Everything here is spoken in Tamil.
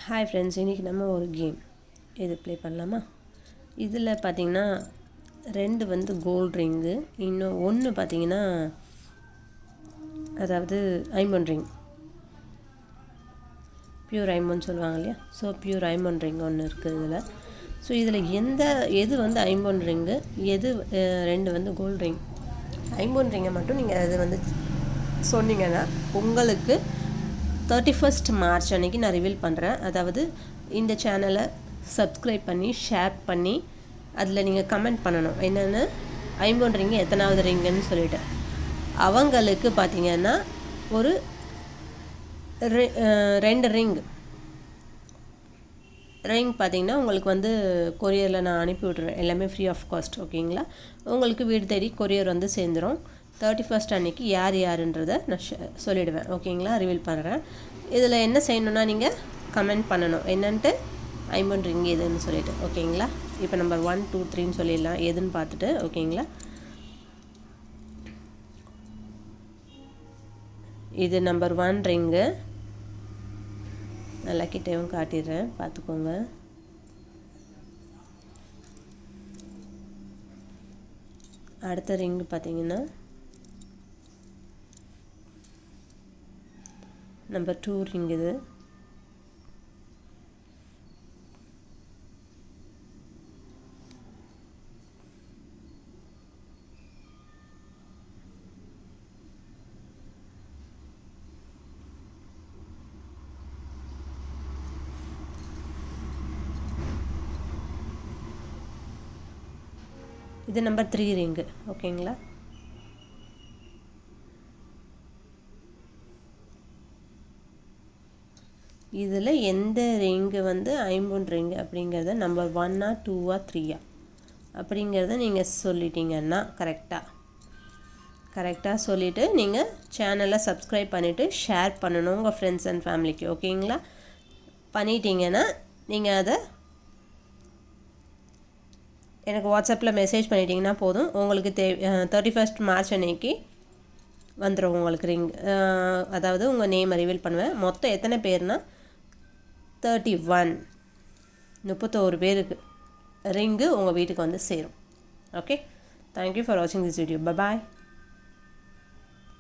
ஹாய் ஃப்ரெண்ட்ஸ், இன்றைக்கி நம்ம ஒரு கேம் இது ப்ளே பண்ணலாமா? இதில் பார்த்திங்கன்னா 2 வந்து கோல்ட் ரிங்கு, இன்னும் ஒன்று பார்த்திங்கன்னா அதாவது ஐம்பொன் ரிங், பியூர் ஐம்பொன் சொல்லுவாங்க இல்லையா? ஸோ பியூர் ஐம்பொன் ரிங் ஒன்று இருக்குது இதில். ஸோ இதில் எது வந்து ஐம்பொன் ரிங்கு, எது 2 வந்து கோல்ட் ரிங். ஐம்பொன் ரிங்கை மட்டும் நீங்கள் அது வந்து சொன்னீங்கன்னா உங்களுக்கு 31 மார்ச் அன்றைக்கி நான் ரிவீல் பண்ணுறேன். அதாவது இந்த சேனலை சப்ஸ்கிரைப் பண்ணி ஷேர் பண்ணி அதில் நீங்கள் கமெண்ட் பண்ணணும், என்னென்னு ஐம்பொன் ரிங்கு எத்தனாவது ரிங்குன்னு சொல்லிவிட்டு. அவங்களுக்கு பார்த்திங்கன்னா ஒரு 2 ரிங் பார்த்திங்கன்னா உங்களுக்கு வந்து கொரியரில் நான் அனுப்பி விட்ருவேன். எல்லாமே ஃப்ரீ ஆஃப் காஸ்ட், ஓகேங்களா? உங்களுக்கு வீடு தேடி கொரியர் வந்து சேர்ந்துடும். 31 அன்றைக்கி யார் யாருன்றதை நான் சொல்லிவிடுவேன், ஓகேங்களா? ரிவீல் பண்ணுறேன். இதில் என்ன செய்யணுன்னா நீங்கள் கமெண்ட் பண்ணணும், என்னன்ட்டு ஐம்பொன் ரிங் எதுன்னு சொல்லிவிட்டு, ஓகேங்களா? இப்போ நம்பர் 1 2 3ன்னு சொல்லிடலாம், எதுன்னு பார்த்துட்டு, ஓகேங்களா? இது நம்பர் 1 ரிங்கு. நல்லா கிட்டேயும் காட்டிடுறேன், பார்த்துக்கோங்க. அடுத்த ரிங்கு பார்த்தீங்கன்னா நம்பர் 2 ரிங். இது நம்பர் 3 ரிங்கு, ஓகேங்களா? இதில் எந்த ரிங்கு வந்து ஐம்பொன் ரிங்கு அப்படிங்கிறத நம்பர் 1 2 3 அப்படிங்கிறத நீங்கள் சொல்லிட்டீங்கன்னா கரெக்டாக சொல்லிவிட்டு நீங்கள் சேனலை சப்ஸ்கிரைப் பண்ணிவிட்டு ஷேர் பண்ணணும் உங்கள் ஃப்ரெண்ட்ஸ் அண்ட் ஃபேமிலிக்கு, ஓகேங்களா? பண்ணிட்டீங்கன்னா நீங்கள் அதை எனக்கு வாட்ஸ்அப்பில் மெசேஜ் பண்ணிட்டீங்கன்னா போதும். உங்களுக்கு 31 மார்ச் அன்னைக்கு வந்துடும் உங்களுக்கு ரிங். அதாவது உங்கள் நேமை ரிவீல் பண்ணுவேன். மொத்தம் எத்தனை பேர்னா 31 பேருக்கு ரிங்கு உங்கள் வீட்டுக்கு வந்து சேரும். ஓகே, தேங்க்யூ ஃபார் வாட்சிங் திஸ் வீடியோ. பாய்.